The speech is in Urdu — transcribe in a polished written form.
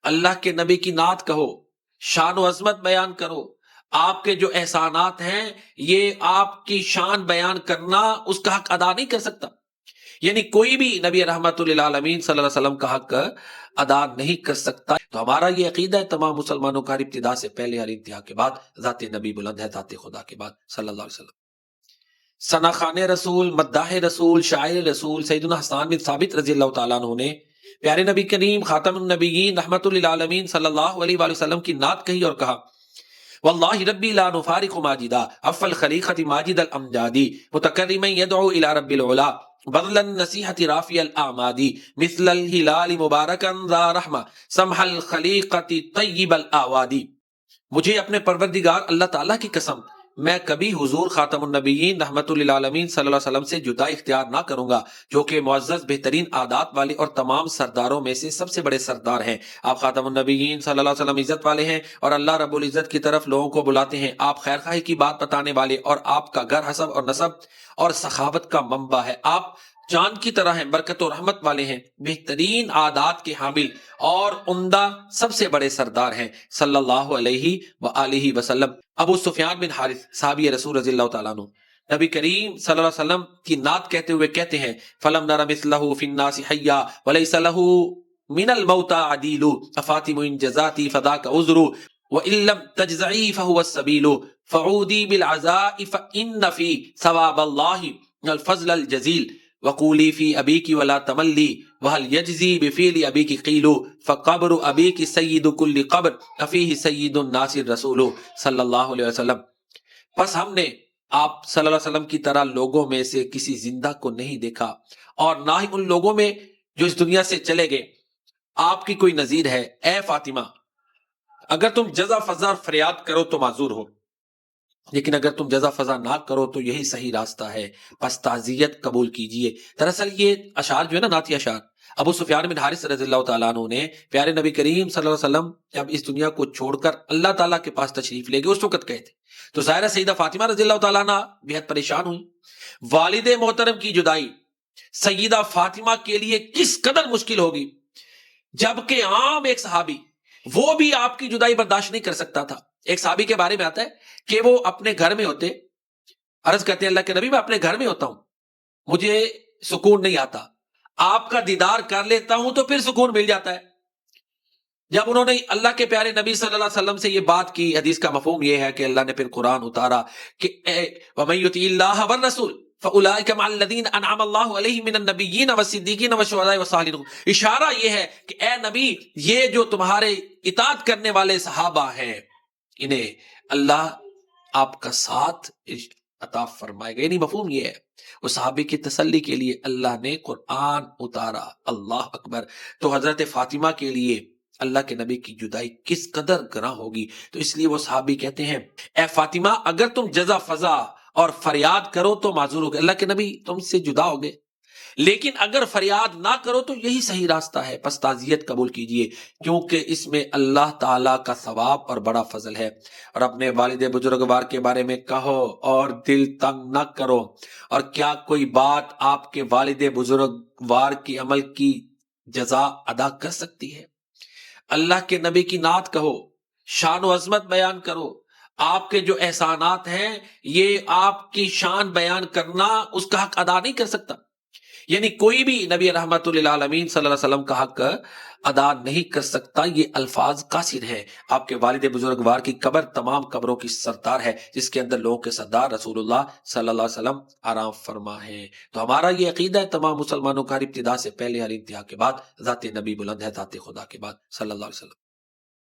اللہ کے نبی کی نعت کہو، شان و عظمت بیان کرو، آپ کے جو احسانات ہیں یہ آپ کی شان بیان کرنا اس کا حق ادا نہیں کر سکتا. یعنی کوئی بھی نبی رحمت للعالمین صلی اللہ علیہ وسلم کا حق ادا نہیں کر سکتا. تو ہمارا یہ عقیدہ ہے تمام مسلمانوں کا، ابتدا سے پہلے اور انتہا کے بعد. ذات نبی بلند ہے ذات خدا کے بعد صلی اللہ علیہ وسلم. ثنا خوان رسول، مداح رسول، شاعر رسول سیدنا حسان بن ثابت رضی اللہ تعالیٰ عنہ نے پیارے نبی کریم خاتم النبیین رحمت للعالمین صلی اللہ علیہ وآلہ وسلم کی نعت کہی اور کہا: واللہ ربی لا نفارق ماجدا افل خلیقت ماجد الامجادی متکرما یدعو الی رب العلا بذل النصیحت رافی الاعمادی مثل الہلال مبارکا ذا رحمہ سمح الخلیقت طیب الاوادی. مجھے اپنے پروردگار اللہ تعالیٰ کی قسم، میں کبھی حضور خاتم النبیین رحمت للعالمین صلی اللہ علیہ وسلم سے جدا اختیار نہ کروں گا، جو کہ معزز بہترین عادات والے اور تمام سرداروں میں سے سب سے بڑے سردار ہیں. آپ خاتم النبیین صلی اللہ علیہ وسلم عزت والے ہیں اور اللہ رب العزت کی طرف لوگوں کو بلاتے ہیں. آپ خیر خواہی کی بات بتانے والے اور آپ کا گھر حسب اور نسب اور سخاوت کا منبع ہے. آپ چاند کی طرح ہیں، برکت و رحمت والے ہیں، بہترین عادات کے حامل اور عمدہ سب سے بڑے سردار ہیں صلی اللہ علیہ وآلہ وسلم. ابو سفیان بن حارث صحابی رسول رضی اللہ تعالیٰ عنہ نبی کریم صلی اللہ علیہ وسلم کی نعت کہتے ہوئے کہتے ہیں: فلم نر مثلہ فی الناس حیا ولیس لہ من الموتى عدیل افاطم ان جزاتی فذاک عذر وان لم تجزعی فهو السبیل فعودی بالعزاء فان فی ثواب اللہ الفضل الجزیل وقولی فی ابیک ولا تملی وهل یجزی بفعل ابیک قیل فقبر ابیک سید کل قبر افیہ سید الناس الرسول صلی اللہ علیہ وسلم. پس ہم نے آپ صلی اللہ علیہ وسلم کی طرح لوگوں میں سے کسی زندہ کو نہیں دیکھا اور نہ ہی ان لوگوں میں جو اس دنیا سے چلے گئے آپ کی کوئی نظیر ہے. اے فاطمہ، اگر تم جزا فضا فریاد کرو تو معذور ہو، لیکن اگر تم جزا فضا نہ کرو تو یہی صحیح راستہ ہے، پس تعزیت قبول کیجئے. دراصل یہ اشعار جو ہے نا، نعتی اشعار، ابو سفیان بن حارث رضی اللہ تعالیٰ عنہ نے پیارے نبی کریم صلی اللہ علیہ وسلم جب اس دنیا کو چھوڑ کر اللہ تعالیٰ کے پاس تشریف لے گئے اس وقت کہے تھے. تو ظاہرہ سیدہ فاطمہ رضی اللہ تعالیٰ عنہ بہت پریشان ہوئی. والد محترم کی جدائی سیدہ فاطمہ کے لیے کس قدر مشکل ہوگی، جبکہ عام ایک صحابی وہ بھی آپ کی جدائی برداشت نہیں کر سکتا تھا. ایک صحابی کے بارے میں آتا ہے کہ وہ اپنے گھر میں ہوتے، عرض کرتے ہیں اللہ کے نبی میں اپنے گھر میں ہوتا ہوں، مجھے سکون نہیں آتا، آپ کا دیدار کر لیتا ہوں تو پھر سکون مل جاتا ہے. جب انہوں نے اللہ کے پیارے نبی صلی اللہ علیہ وسلم سے یہ بات کی، حدیث کا مفہوم یہ ہے کہ اللہ نے پھر قرآن اتارا کہ وَمَن يُطِعِ اللَّهَ وَالرَّسُولَ فَأُولَٰئِكَ مَعَ الَّذِينَ أَنْعَمَ اللَّهُ عَلَيْهِم مِّنَ النَّبِيِّينَ وَالصِّدِّيقِينَ وَالشُّهَدَاءِ وَالصَّالِحِينَ. اشارہ یہ ہے کہ اے نبی، یہ جو تمہارے اطاعت کرنے والے صحابہ ہیں انہیں اللہ آپ کا ساتھ عطا فرمائے گا. یعنی مفہوم یہ ہے وہ صحابی کی تسلی کے لیے اللہ نے قرآن اتارا. اللہ اکبر. تو حضرت فاطمہ کے لیے اللہ کے نبی کی جدائی کس قدر گراں ہوگی. تو اس لیے وہ صحابی کہتے ہیں: اے فاطمہ، اگر تم جزا فضا اور فریاد کرو تو معذور ہوگے، اللہ کے نبی تم سے جدا ہوگے، لیکن اگر فریاد نہ کرو تو یہی صحیح راستہ ہے، پس تعزیت قبول کیجئے، کیونکہ اس میں اللہ تعالیٰ کا ثواب اور بڑا فضل ہے. اور اپنے والد بزرگوار کے بارے میں کہو اور دل تنگ نہ کرو. اور کیا کوئی بات آپ کے والد بزرگوار کے عمل کی جزا ادا کر سکتی ہے؟ اللہ کے نبی کی نعت کہو، شان و عظمت بیان کرو، آپ کے جو احسانات ہیں یہ آپ کی شان بیان کرنا اس کا حق ادا نہیں کر سکتا. یعنی کوئی بھی نبی رحمت للعالمین صلی اللہ علیہ وسلم کا حق ادا نہیں کر سکتا. یہ الفاظ قاصر ہیں. آپ کے والد بزرگوار کی قبر تمام قبروں کی سردار ہے، جس کے اندر لوگوں کے سردار رسول اللہ صلی اللہ علیہ وسلم آرام فرما ہے. تو ہمارا یہ عقیدہ ہے تمام مسلمانوں کا، ابتدا سے پہلے اور انتہا کے بعد ذات نبی بلند ہے ذات خدا کے بعد صلی اللہ علیہ وسلم.